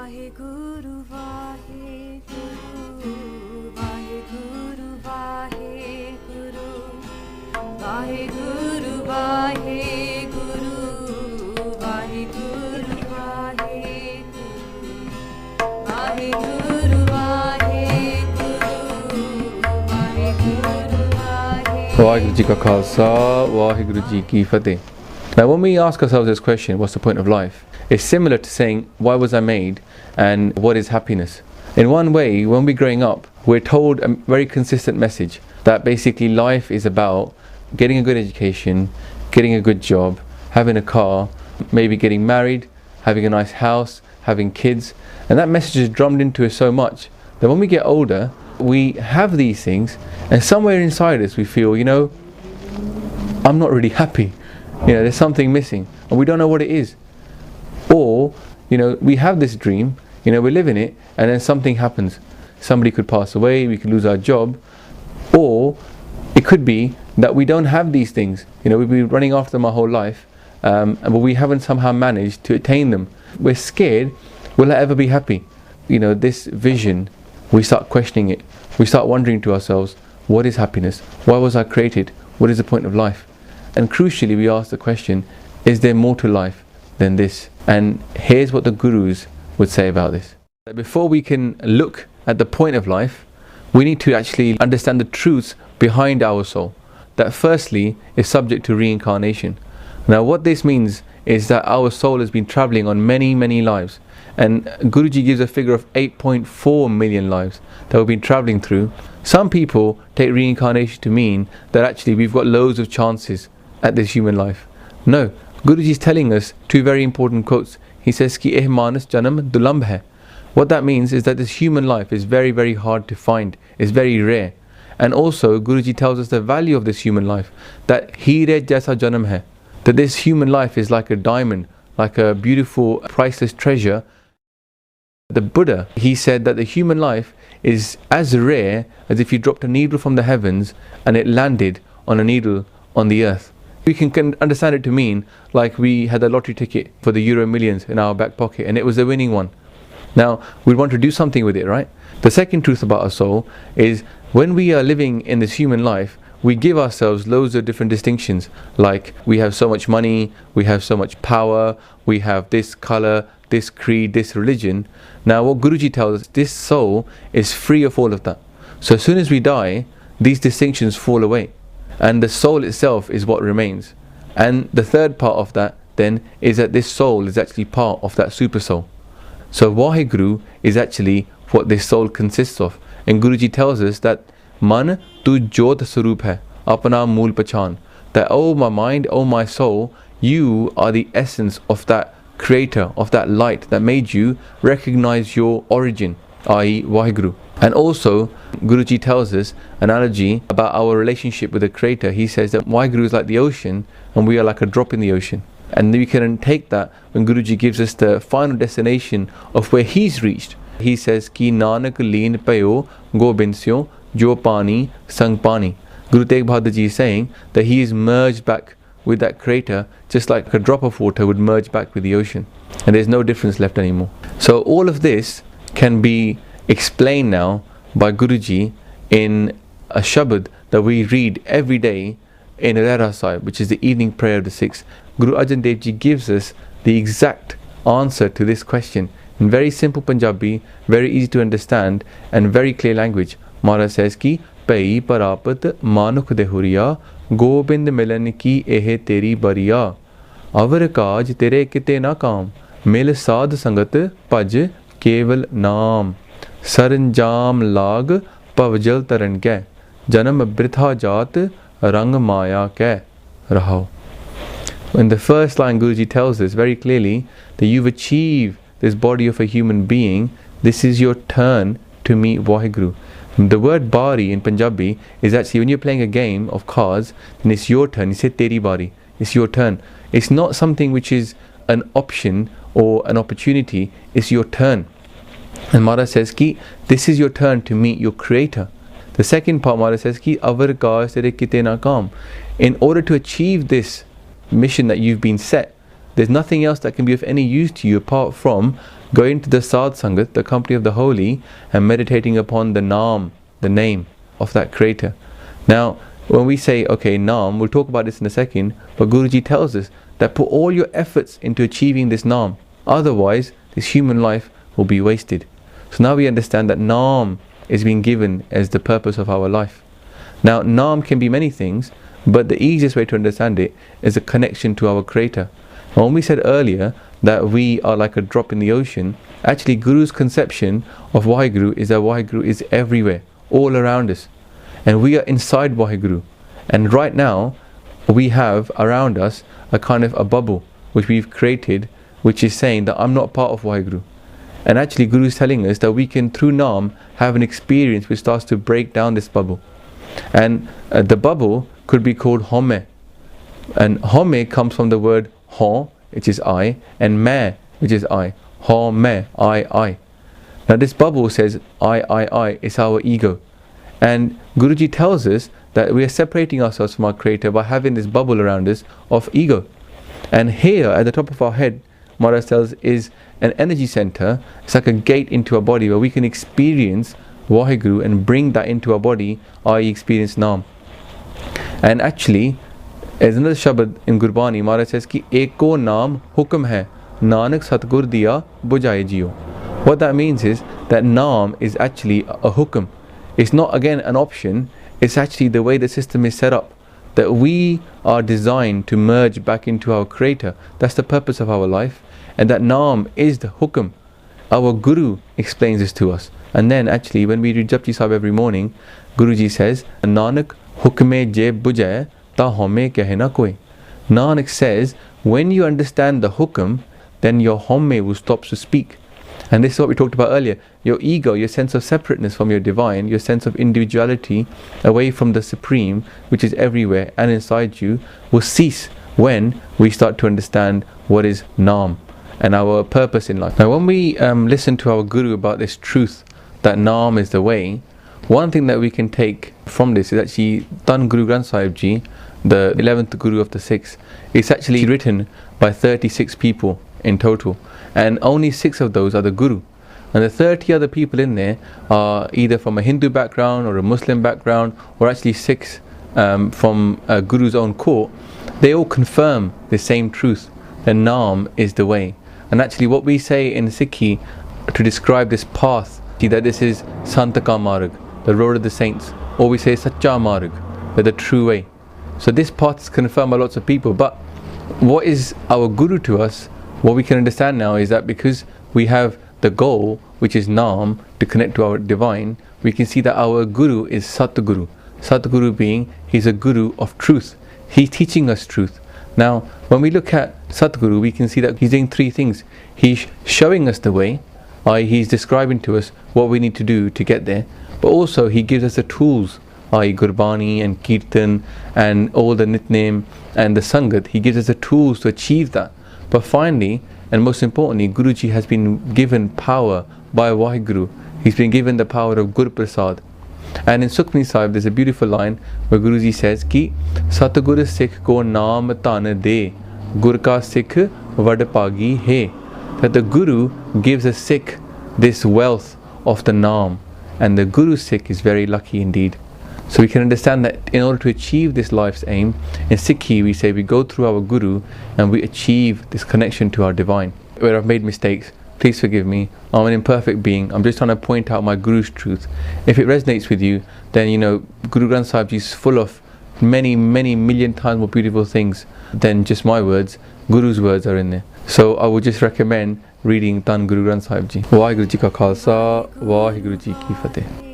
Vaheguru, Vaheguru, Vaheguru, Vaheguru, Vaheguru, Vaheguru, Vaheguru, Vaheguru, Vaheguru, Vaheguru, Vaheguru Ji Ka Khalsa, Vaheguru Ji Ki Fateh. Now when we ask ourselves this question, what's the point of life? It's similar to saying, why was I made and what is happiness? In one way, when we're growing up, we're told a very consistent message that basically life is about getting a good education, getting a good job, having a car, maybe getting married, having a nice house, having kids. And that message is drummed into us so much that when we get older, we have these things and somewhere inside us we feel, I'm not really happy. There's something missing and we don't know what it is. Or, we have this dream, we live in it, and then something happens. Somebody could pass away, we could lose our job, or it could be that we don't have these things. We've been running after them our whole life, but we haven't somehow managed to attain them. We're scared, will I ever be happy? This vision, we start questioning it. We start wondering to ourselves, what is happiness? Why was I created? What is the point of life? And crucially, we ask the question, is there more to life than this? And here's what the Gurus would say about this. Before we can look at the point of life, we need to actually understand the truths behind our soul. That firstly is subject to reincarnation. Now what this means is that our soul has been traveling on many, many lives. And Guruji gives a figure of 8.4 million lives that we've been traveling through. Some people take reincarnation to mean that actually we've got loads of chances at this human life. No. Guruji is telling us two very important quotes. He says, Ki eh manas janam dulamb hai. What that means is that this human life is very, very hard to find. It's very rare. And also, Guruji tells us the value of this human life. That heere jaisa janam hai. That this human life is like a diamond, like a beautiful, priceless treasure. The Buddha, he said that the human life is as rare as if you dropped a needle from the heavens and it landed on a needle on the earth. We can understand it to mean like we had a lottery ticket for the Euro Millions in our back pocket and it was the winning one. Now, we'd want to do something with it, right? The second truth about our soul is when we are living in this human life, we give ourselves loads of different distinctions. Like we have so much money, we have so much power, we have this color, this creed, this religion. Now what Guruji tells us, this soul is free of all of that. So as soon as we die, these distinctions fall away. And the soul itself is what remains. And the third part of that then is that this soul is actually part of that super soul. So Vaheguru is actually what this soul consists of. And Guruji tells us that Man tu jyot sarup hai, apna mool pachan. That, oh my mind, oh my soul, you are the essence of that creator, of that light that made you recognize your origin, i.e. Vaheguru. And also, Guruji tells us an analogy about our relationship with the Creator. He says that Vaheguru is like the ocean and we are like a drop in the ocean. And we can take that when Guruji gives us the final destination of where he's reached. He says, Ki nanak leen payo gobinsyo jo pani sang pani. Guru Tegh Bahadur Ji is saying that he is merged back with that Creator just like a drop of water would merge back with the ocean. And there's no difference left anymore. So all of this can be explained now by Guruji in a shabad that we read every day in Rehra Sahib, which is the evening prayer of the Sikhs. Guru Arjan Dev Ji gives us the exact answer to this question in very simple Punjabi, very easy to understand and very clear language. Maharaj says ki Pai parapat manuk de huriya gobind milan ki eh teri bariya avar kaaj tere kite na kaam mil sad sangat bhaj keval naam Saranjam lag pavjal taran ke janam britha jat rang maya ke rahao. In the first line, Guruji tells us very clearly that you've achieved this body of a human being. This is your turn to meet Vaheguru. The word bari in Punjabi is actually when you're playing a game of cards, then it's your turn. You say teri bari. It's your turn. It's not something which is an option or an opportunity. It's your turn. And Maharaj says ki this is your turn to meet your Creator. The second part, Maharaj says ki avar kaaj tere kite na kaam. In order to achieve this mission that you've been set, there's nothing else that can be of any use to you apart from going to the Sadh Sangat, the company of the holy, and meditating upon the Naam, the name of that creator. Now, when we say, okay, Naam, we'll talk about this in a second, but Guruji tells us that put all your efforts into achieving this Naam. Otherwise, this human life will be wasted. So now we understand that Naam is being given as the purpose of our life. Now, Naam can be many things, but the easiest way to understand it is a connection to our creator. And when we said earlier that we are like a drop in the ocean, actually Guru's conception of Waheguru is that Waheguru is everywhere, all around us. And we are inside Waheguru. And right now, we have around us a kind of a bubble which we've created, which is saying that I'm not part of Waheguru. And actually Guru is telling us that we can, through Naam, have an experience which starts to break down this bubble. And the bubble could be called Haumai. And Haumai comes from the word Ha, which is I, and Ma, which is I. Haumai, I. Now this bubble says I, it's our ego. And Guruji tells us that we are separating ourselves from our creator by having this bubble around us of ego. And here at the top of our head, Maharaj tells, is an energy center. It's like a gate into our body where we can experience Waheguru and bring that into our body, i.e. experience Naam. And actually, there's another shabad in Gurbani, Maharaj says ki eko naam hukam hai, nanak satgur diya bujhaye jiyo. What that means is that Naam is actually a hukam. It's not again an option, it's actually the way the system is set up. That we are designed to merge back into our creator. That's the purpose of our life. And that Naam is the hukam. Our Guru explains this to us. And then actually when we read Japji Sahib every morning, Guruji says, Nanak hukme je bujay ta Haumai kahe na koi. Nanak says, when you understand the hukam, then your Haumai will stop to speak. And this is what we talked about earlier. Your ego, your sense of separateness from your divine, your sense of individuality away from the supreme, which is everywhere and inside you, will cease when we start to understand what is Naam and our purpose in life. Now when we listen to our Guru about this truth that Naam is the way, one thing that we can take from this is actually Dhan Guru Granth Sahib Ji, the 11th Guru of the Sikhs. It's actually written by 36 people in total, and only 6 of those are the Guru. And the 30 other people in there are either from a Hindu background or a Muslim background, or actually Sikhs from Guru's own court. They all confirm the same truth, that Naam is the way. And actually what we say in Sikhi to describe this path, that this is Santaka Marg, the road of the saints, or we say Sacha Marg, the true way. So this path is confirmed by lots of people, but what is our Guru to us? What we can understand now is that because we have the goal, which is Naam, to connect to our divine, we can see that our Guru is Satguru. Satguru being, he's a Guru of truth. He's teaching us truth. Now, when we look at Satguru, we can see that he's doing 3 things. He's showing us the way, i.e. he's describing to us what we need to do to get there, but also he gives us the tools, i.e. Gurbani and Kirtan and all the Nitnem and the Sangat. He gives us the tools to achieve that. But finally, and most importantly, Guruji has been given power by Waheguru. He's been given the power of Gur Prasad. And in Sukhmani Sahib, there's a beautiful line where Guruji says ki Satgur Sikh ko naam tan de, Gur ka Sikh vadpagi hai. That the Guru gives a Sikh this wealth of the Naam, and the Guru Sikh is very lucky indeed. So we can understand that in order to achieve this life's aim, in Sikhi we say we go through our Guru and we achieve this connection to our divine. Where I've made mistakes, please forgive me. I'm an imperfect being. I'm just trying to point out my Guru's truth. If it resonates with you, then Guru Granth Sahib Ji is full of many, many million times more beautiful things than just my words. Guru's words are in there. So I would just recommend reading Dhan Guru Granth Sahib Ji. Waheguru Ji Ka Khalsa, Waheguru Ji Ki Fateh.